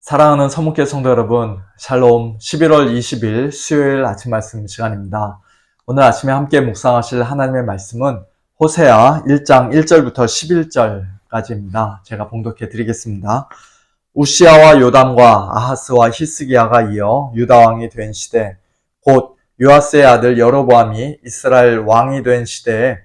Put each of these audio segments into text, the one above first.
사랑하는 서문교회 성도 여러분, 샬롬. 11월 20일 수요일 아침 말씀 시간입니다. 오늘 아침에 함께 묵상하실 하나님의 말씀은 호세아 1장 1절부터 11절까지입니다. 제가 봉독해 드리겠습니다. 우시아와 요담과 아하스와 히스기야가 이어 유다 왕이 된 시대, 곧 요아스의 아들 여로보암이 이스라엘 왕이 된 시대에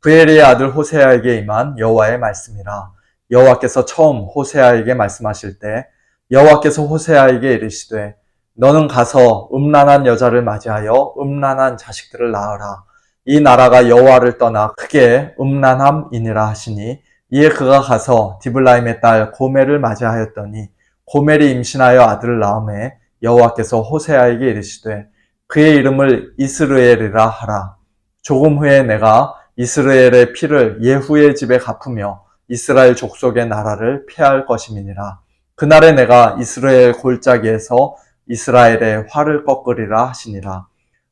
브엘의 아들 호세아에게 임한 여호와의 말씀이라. 여호와께서 처음 호세아에게 말씀하실 때 여호와께서 호세아에게 이르시되 너는 가서 음란한 여자를 맞이하여 음란한 자식들을 낳으라. 이 나라가 여호와를 떠나 크게 음란함이니라 하시니, 이에 그가 가서 디블라임의 딸 고멜을 맞이하였더니 고멜이 임신하여 아들을 낳음에 여호와께서 호세아에게 이르시되 그의 이름을 이스르엘이라 하라. 조금 후에 내가 이스라엘의 피를 예후의 집에 갚으며 이스라엘 족속의 나라를 폐할 것임이니라. 그날에 내가 이스라엘 골짜기에서 이스라엘의 활을 꺾으리라 하시니라.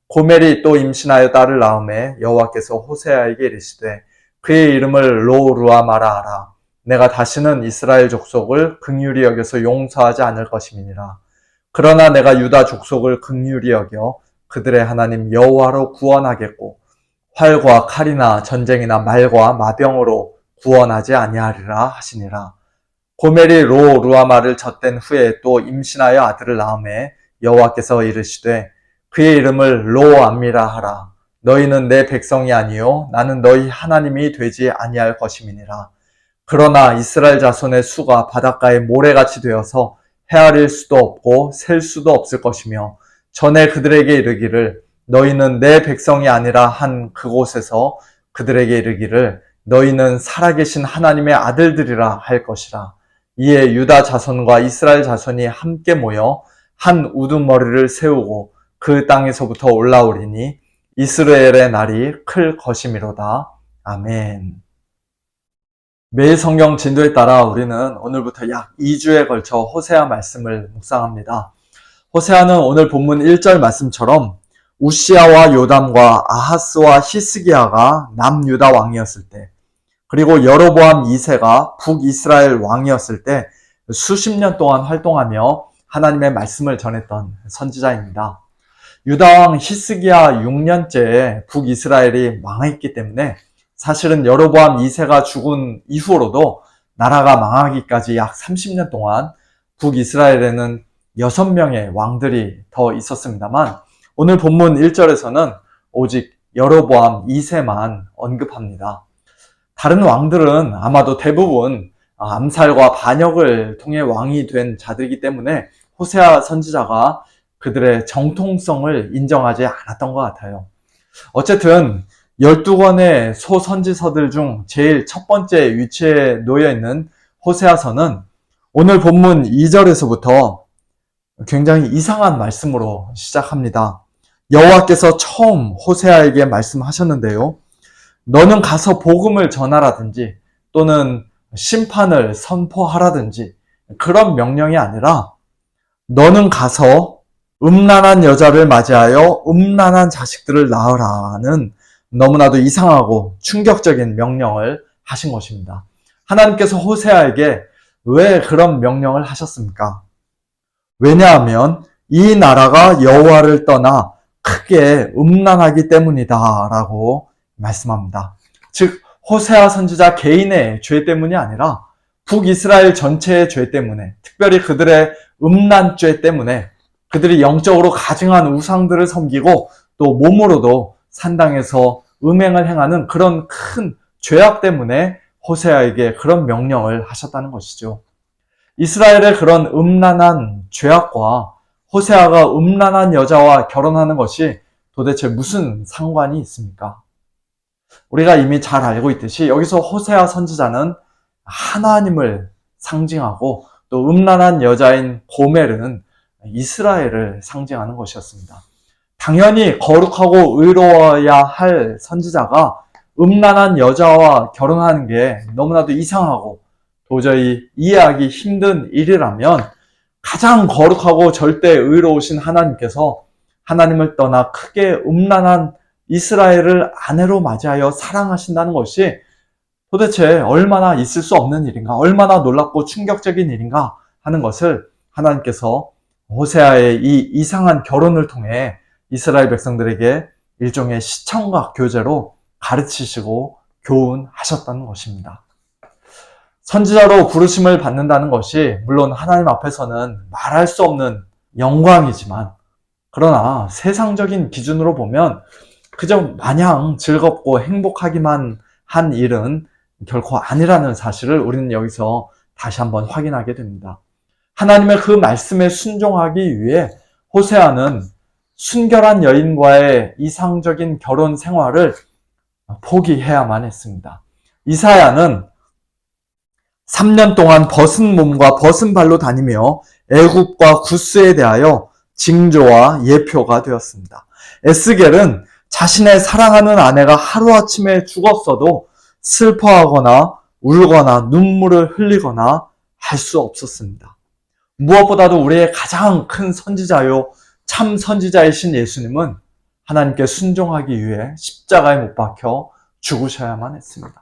고멜이 또 임신하여 딸을 낳음에 여호와께서 호세아에게 이르시되 그의 이름을 로루아마라 하라. 내가 다시는 이스라엘 족속을 긍휼히 여겨서 용서하지 않을 것임이니라. 그러나 내가 유다 족속을 긍휼히 여겨 그들의 하나님 여호와로 구원하겠고 활과 칼이나 전쟁이나 말과 마병으로 구원하지 아니하리라 하시니라. 고멜이 로루아마를 젖댄 후에 또 임신하여 아들을 낳음에 여호와께서 이르시되 그의 이름을 로암미라 하라. 너희는 내 백성이 아니요 나는 너희 하나님이 되지 아니할 것임이니라. 그러나 이스라엘 자손의 수가 바닷가의 모래같이 되어서 헤아릴 수도 없고 셀 수도 없을 것이며, 전에 그들에게 이르기를 너희는 내 백성이 아니라 한 그곳에서 그들에게 이르기를 너희는 살아계신 하나님의 아들들이라 할 것이라. 이에 유다 자손과 이스라엘 자손이 함께 모여 한 우두머리를 세우고 그 땅에서부터 올라오리니 이스라엘의 날이 클 것이미로다. 아멘. 매일 성경 진도에 따라 우리는 오늘부터 약 2주에 걸쳐 호세아 말씀을 묵상합니다. 호세아는 오늘 본문 1절 말씀처럼 우시아와 요담과 아하스와 히스기야가 남유다 왕이었을 때, 그리고 여로보암 2세가 북이스라엘 왕이었을 때 수십 년 동안 활동하며 하나님의 말씀을 전했던 선지자입니다. 유다왕 히스기야 6년째에 북이스라엘이 망했기 때문에 사실은 여로보암 2세가 죽은 이후로도 나라가 망하기까지 약 30년 동안 북이스라엘에는 6명의 왕들이 더 있었습니다만, 오늘 본문 1절에서는 오직 여로보암 2세만 언급합니다. 다른 왕들은 아마도 대부분 암살과 반역을 통해 왕이 된 자들이기 때문에 호세아 선지자가 그들의 정통성을 인정하지 않았던 것 같아요. 어쨌든 12권의 소선지서들 중 제일 첫 번째 위치에 놓여있는 호세아서는 오늘 본문 2절에서부터 굉장히 이상한 말씀으로 시작합니다. 여호와께서 처음 호세아에게 말씀하셨는데요, 너는 가서 복음을 전하라든지 또는 심판을 선포하라든지 그런 명령이 아니라 너는 가서 음란한 여자를 맞이하여 음란한 자식들을 낳으라는 너무나도 이상하고 충격적인 명령을 하신 것입니다. 하나님께서 호세아에게 왜 그런 명령을 하셨습니까? 왜냐하면 이 나라가 여호와를 떠나 크게 음란하기 때문이다 라고 말씀합니다. 즉 호세아 선지자 개인의 죄 때문이 아니라 북이스라엘 전체의 죄 때문에, 특별히 그들의 음란죄 때문에, 그들이 영적으로 가증한 우상들을 섬기고 또 몸으로도 산당에서 음행을 행하는 그런 큰 죄악 때문에 호세아에게 그런 명령을 하셨다는 것이죠. 이스라엘의 그런 음란한 죄악과 호세아가 음란한 여자와 결혼하는 것이 도대체 무슨 상관이 있습니까? 우리가 이미 잘 알고 있듯이 여기서 호세아 선지자는 하나님을 상징하고 또 음란한 여자인 고멜은 이스라엘을 상징하는 것이었습니다. 당연히 거룩하고 의로워야 할 선지자가 음란한 여자와 결혼하는 게 너무나도 이상하고 도저히 이해하기 힘든 일이라면, 가장 거룩하고 절대 의로우신 하나님께서 하나님을 떠나 크게 음란한 이스라엘을 아내로 맞이하여 사랑하신다는 것이 도대체 얼마나 있을 수 없는 일인가, 얼마나 놀랍고 충격적인 일인가 하는 것을 하나님께서 호세아의 이 이상한 결혼을 통해 이스라엘 백성들에게 일종의 시청각 교재로 가르치시고 교훈하셨다는 것입니다. 선지자로 부르심을 받는다는 것이 물론 하나님 앞에서는 말할 수 없는 영광이지만, 그러나 세상적인 기준으로 보면 그저 마냥 즐겁고 행복하기만 한 일은 결코 아니라는 사실을 우리는 여기서 다시 한번 확인하게 됩니다. 하나님의 그 말씀에 순종하기 위해 호세아는 순결한 여인과의 이상적인 결혼 생활을 포기해야만 했습니다. 이사야는 3년 동안 벗은 몸과 벗은 발로 다니며 애굽과 구스에 대하여 징조와 예표가 되었습니다. 에스겔은 자신의 사랑하는 아내가 하루아침에 죽었어도 슬퍼하거나 울거나 눈물을 흘리거나 할 수 없었습니다. 무엇보다도 우리의 가장 큰 선지자요 참 선지자이신 예수님은 하나님께 순종하기 위해 십자가에 못 박혀 죽으셔야만 했습니다.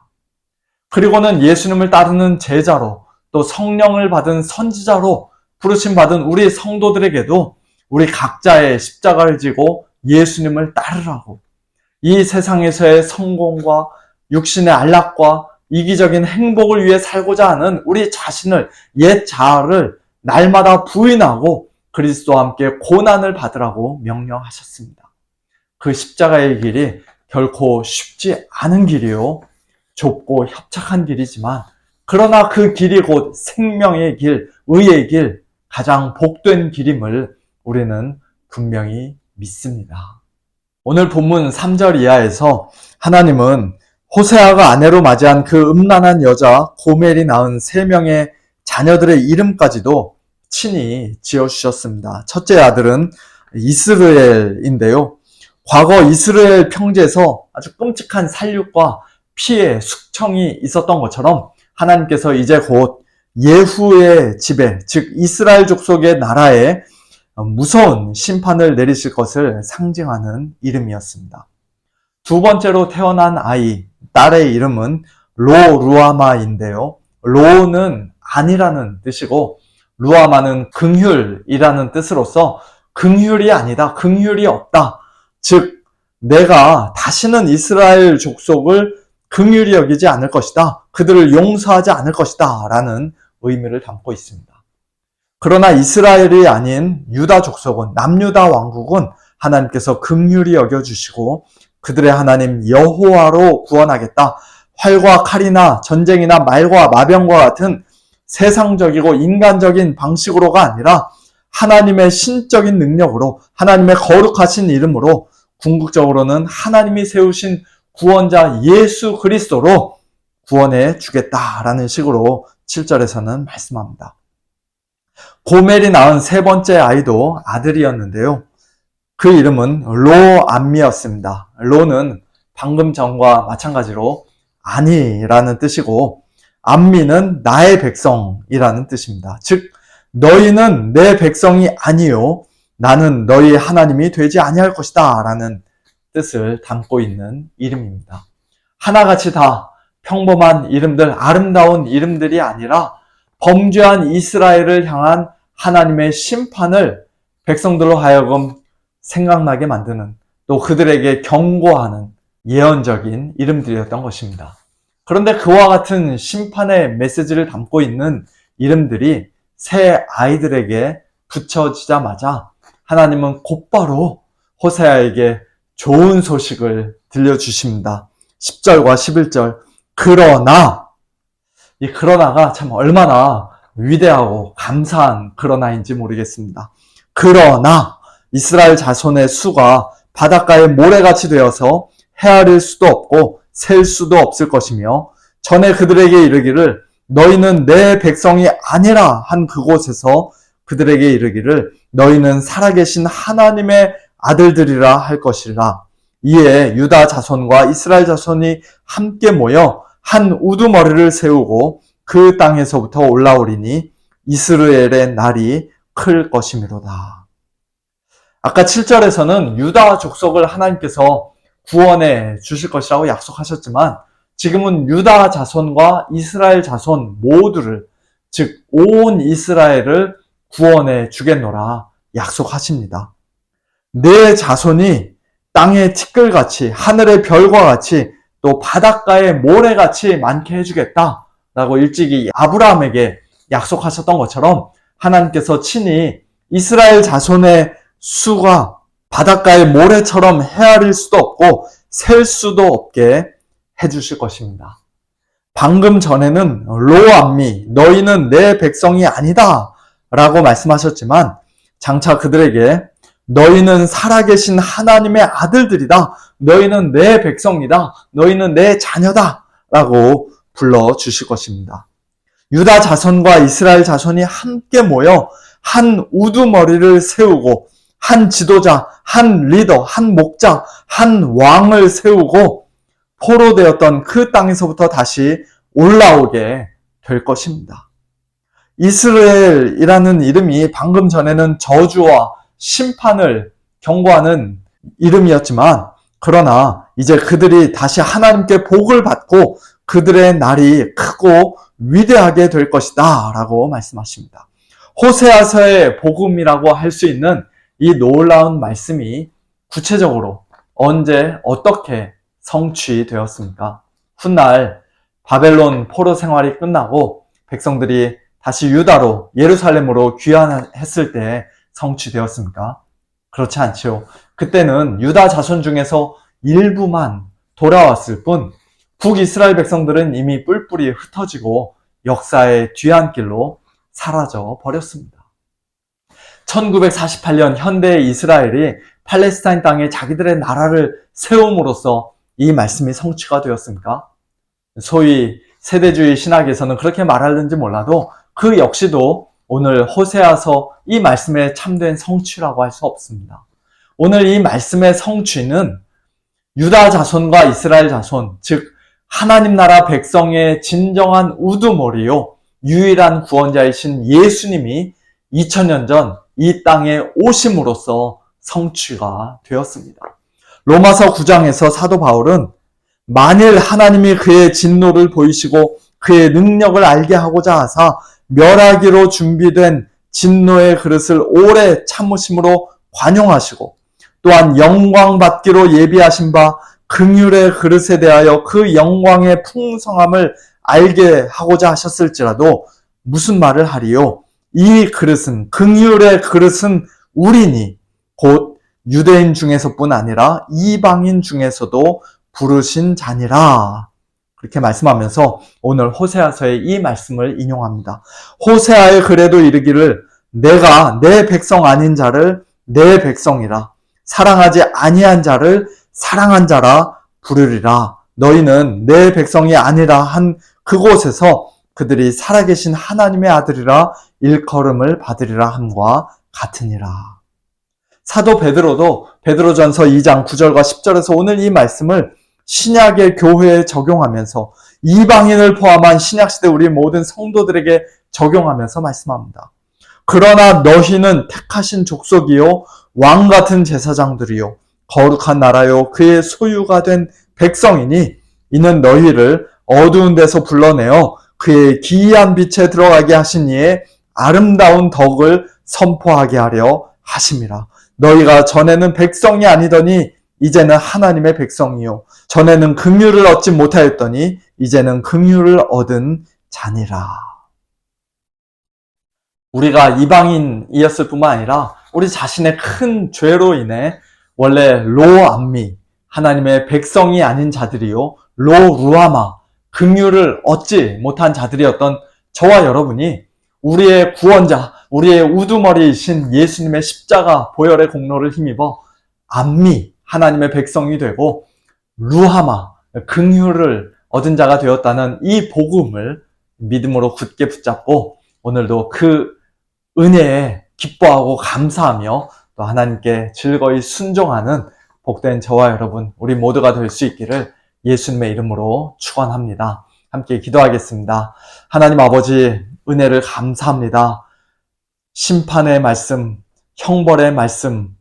그리고는 예수님을 따르는 제자로 또 성령을 받은 선지자로 부르심 받은 우리 성도들에게도 우리 각자의 십자가를 지고 예수님을 따르라고, 이 세상에서의 성공과 육신의 안락과 이기적인 행복을 위해 살고자 하는 우리 자신을, 옛 자아를 날마다 부인하고 그리스도와 함께 고난을 받으라고 명령하셨습니다. 그 십자가의 길이 결코 쉽지 않은 길이요, 좁고 협착한 길이지만, 그러나 그 길이 곧 생명의 길, 의의 길, 가장 복된 길임을 우리는 분명히 믿습니다. 오늘 본문 3절 이하에서 하나님은 호세아가 아내로 맞이한 그 음란한 여자 고멜이 낳은 3명의 자녀들의 이름까지도 친히 지어주셨습니다. 첫째 아들은 이스르엘인데요. 과거 이스라엘 평지에서 아주 끔찍한 살육과 피해, 숙청이 있었던 것처럼 하나님께서 이제 곧 예후의 집에, 즉 이스라엘 족속의 나라에 무서운 심판을 내리실 것을 상징하는 이름이었습니다. 두 번째로 태어난 아이, 딸의 이름은 로루아마인데요. 로는 아니라는 뜻이고 루아마는 긍휼이라는 뜻으로서 긍휼이 아니다, 긍휼이 없다, 즉 내가 다시는 이스라엘 족속을 긍휼히 여기지 않을 것이다, 그들을 용서하지 않을 것이다 라는 의미를 담고 있습니다. 그러나 이스라엘이 아닌 유다 족속은, 남유다 왕국은 하나님께서 긍휼히 여겨주시고 그들의 하나님 여호와로 구원하겠다, 활과 칼이나 전쟁이나 말과 마병과 같은 세상적이고 인간적인 방식으로가 아니라 하나님의 신적인 능력으로, 하나님의 거룩하신 이름으로, 궁극적으로는 하나님이 세우신 구원자 예수 그리스도로 구원해 주겠다라는 식으로 7절에서는 말씀합니다. 고멜이 낳은 세 번째 아이도 아들이었는데요. 그 이름은 로암미였습니다. 로는 방금 전과 마찬가지로 아니라는 뜻이고, 암미는 나의 백성이라는 뜻입니다. 즉 너희는 내 백성이 아니요 나는 너희 하나님이 되지 아니할 것이다 라는 뜻을 담고 있는 이름입니다. 하나같이 다 평범한 이름들, 아름다운 이름들이 아니라 범죄한 이스라엘을 향한 하나님의 심판을 백성들로 하여금 생각나게 만드는, 또 그들에게 경고하는 예언적인 이름들이었던 것입니다. 그런데 그와 같은 심판의 메시지를 담고 있는 이름들이 새 아이들에게 붙여지자마자 하나님은 곧바로 호세아에게 좋은 소식을 들려주십니다. 10절과 11절. 그러나, 이 그러나가 참 얼마나 위대하고 감사한 그러나인지 모르겠습니다. 그러나 이스라엘 자손의 수가 바닷가의 모래같이 되어서 헤아릴 수도 없고 셀 수도 없을 것이며, 전에 그들에게 이르기를 너희는 내 백성이 아니라 한 그곳에서 그들에게 이르기를 너희는 살아계신 하나님의 아들들이라 할 것이라. 이에 유다 자손과 이스라엘 자손이 함께 모여 한 우두머리를 세우고 그 땅에서부터 올라오리니 이스라엘의 날이 클 것이미로다. 아까 7절에서는 유다 족속을 하나님께서 구원해 주실 것이라고 약속하셨지만, 지금은 유다 자손과 이스라엘 자손 모두를, 즉 온 이스라엘을 구원해 주겠노라 약속하십니다. 내 자손이 땅의 티끌같이 하늘의 별과 같이 또 바닷가의 모래같이 많게 해주겠다 라고 일찍이 아브라함에게 약속하셨던 것처럼 하나님께서 친히 이스라엘 자손의 수가 바닷가의 모래처럼 헤아릴 수도 없고 셀 수도 없게 해주실 것입니다. 방금 전에는 로암미 너희는 내 백성이 아니다 라고 말씀하셨지만 장차 그들에게 너희는 살아계신 하나님의 아들들이다. 너희는 내 백성이다. 너희는 내 자녀다 라고 불러주실 것입니다. 유다 자손과 이스라엘 자손이 함께 모여 한 우두머리를 세우고 한 지도자, 한 리더, 한 목자, 한 왕을 세우고 포로되었던 그 땅에서부터 다시 올라오게 될 것입니다. 이스라엘이라는 이름이 방금 전에는 저주와 심판을 경고하는 이름이었지만 그러나 이제 그들이 다시 하나님께 복을 받고 그들의 날이 크고 위대하게 될 것이다 라고 말씀하십니다. 호세아서의 복음이라고 할 수 있는 이 놀라운 말씀이 구체적으로 언제 어떻게 성취되었습니까? 훗날 바벨론 포로 생활이 끝나고 백성들이 다시 유다로 예루살렘으로 귀환했을 때 성취되었습니까? 그렇지 않죠. 그때는 유다 자손 중에서 일부만 돌아왔을 뿐 북이스라엘 백성들은 이미 뿔뿔이 흩어지고 역사의 뒤안길로 사라져 버렸습니다. 1948년 현대 이스라엘이 팔레스타인 땅에 자기들의 나라를 세움으로써 이 말씀이 성취가 되었습니까? 소위 세대주의 신학에서는 그렇게 말하는지 몰라도 그 역시도 오늘 호세아서 이 말씀의 참된 성취라고 할 수 없습니다. 오늘 이 말씀의 성취는 유다 자손과 이스라엘 자손, 즉 하나님 나라 백성의 진정한 우두머리요 유일한 구원자이신 예수님이 2000년 전 이 땅에 오심으로써 성취가 되었습니다. 로마서 9장에서 사도 바울은 만일 하나님이 그의 진노를 보이시고 그의 능력을 알게 하고자 하사 멸하기로 준비된 진노의 그릇을 오래 참으심으로 관용하시고 또한 영광 받기로 예비하신 바 긍휼의 그릇에 대하여 그 영광의 풍성함을 알게 하고자 하셨을지라도 무슨 말을 하리요? 이 그릇은 긍휼의 그릇은 우리니 곧 유대인 중에서뿐 아니라 이방인 중에서도 부르신 자니라. 그렇게 말씀하면서 오늘 호세아서의 이 말씀을 인용합니다. 호세아의 글에도 이르기를 내가 내 백성 아닌 자를 내 백성이라 사랑하지 아니한 자를 사랑한 자라 부르리라. 너희는 내 백성이 아니라 한 그곳에서 그들이 살아계신 하나님의 아들이라 일컬음을 받으리라 함과 같으니라. 사도 베드로도 베드로전서 2장 9절과 10절에서 오늘 이 말씀을 신약의 교회에 적용하면서 이방인을 포함한 신약시대 우리 모든 성도들에게 적용하면서 말씀합니다. 그러나 너희는 택하신 족속이요 왕같은 제사장들이요 거룩한 나라요 그의 소유가 된 백성이니 이는 너희를 어두운 데서 불러내어 그의 기이한 빛에 들어가게 하신 이의 아름다운 덕을 선포하게 하려 하심이라. 너희가 전에는 백성이 아니더니 이제는 하나님의 백성이요 전에는 긍휼을 얻지 못하였더니 이제는 긍휼을 얻은 자니라. 우리가 이방인이었을 뿐만 아니라 우리 자신의 큰 죄로 인해 원래 로암미 하나님의 백성이 아닌 자들이요 로루아마 긍휼을 얻지 못한 자들이었던 저와 여러분이 우리의 구원자, 우리의 우두머리이신 예수님의 십자가 보혈의 공로를 힘입어 암미 하나님의 백성이 되고 루하마 긍휼을 얻은 자가 되었다는 이 복음을 믿음으로 굳게 붙잡고 오늘도 그 은혜에 기뻐하고 감사하며 또 하나님께 즐거이 순종하는 복된 저와 여러분 우리 모두가 될 수 있기를 예수님의 이름으로 축원합니다. 함께 기도하겠습니다. 하나님 아버지 은혜를 감사합니다. 심판의 말씀, 형벌의 말씀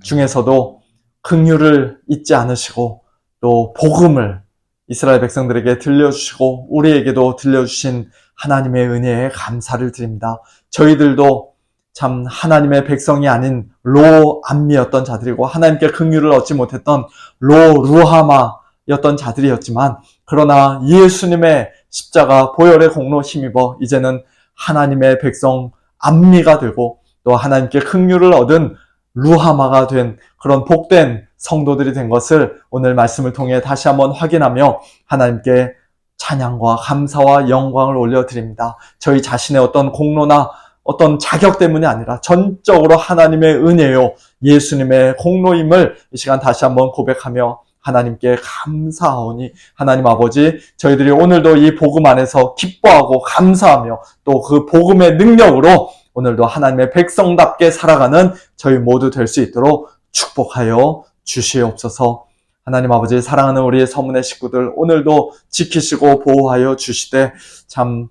중에서도 긍휼을 잊지 않으시고 또 복음을 이스라엘 백성들에게 들려주시고 우리에게도 들려주신 하나님의 은혜에 감사를 드립니다. 저희들도 참 하나님의 백성이 아닌 로암미였던 자들이고 하나님께 긍휼을 얻지 못했던 로루하마였던 자들이었지만 그러나 예수님의 십자가 보혈의 공로 힘입어 이제는 하나님의 백성 암미가 되고 또 하나님께 긍휼을 얻은 루하마가 된 그런 복된 성도들이 된 것을 오늘 말씀을 통해 다시 한번 확인하며 하나님께 찬양과 감사와 영광을 올려드립니다. 저희 자신의 어떤 공로나 어떤 자격 때문이 아니라 전적으로 하나님의 은혜요 예수님의 공로임을 이 시간 다시 한번 고백하며 하나님께 감사하오니 하나님 아버지 저희들이 오늘도 이 복음 안에서 기뻐하고 감사하며 또 그 복음의 능력으로 오늘도 하나님의 백성답게 살아가는 저희 모두 될 수 있도록 축복하여 주시옵소서. 하나님 아버지 사랑하는 우리의 서문의 식구들 오늘도 지키시고 보호하여 주시되 참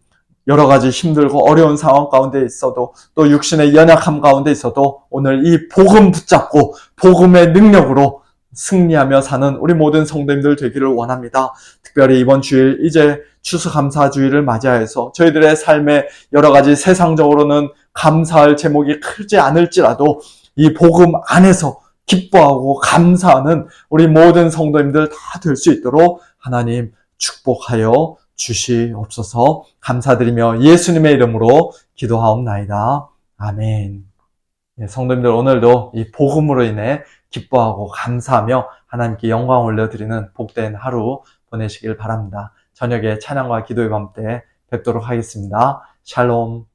여러 가지 힘들고 어려운 상황 가운데 있어도 또 육신의 연약함 가운데 있어도 오늘 이 복음 붙잡고 복음의 능력으로 승리하며 사는 우리 모든 성도님들 되기를 원합니다. 특별히 이번 주일 이제 추수감사주일을 맞이하여서 저희들의 삶에 여러 가지 세상적으로는 감사할 제목이 크지 않을지라도 이 복음 안에서 기뻐하고 감사하는 우리 모든 성도님들 다 될 수 있도록 하나님 축복하여 주시옵소서. 감사드리며 예수님의 이름으로 기도하옵나이다. 아멘. 성도님들 오늘도 이 복음으로 인해 기뻐하고 감사하며 하나님께 영광 올려드리는 복된 하루 보내시길 바랍니다. 저녁에 찬양과 기도의 밤 때 뵙도록 하겠습니다. 샬롬.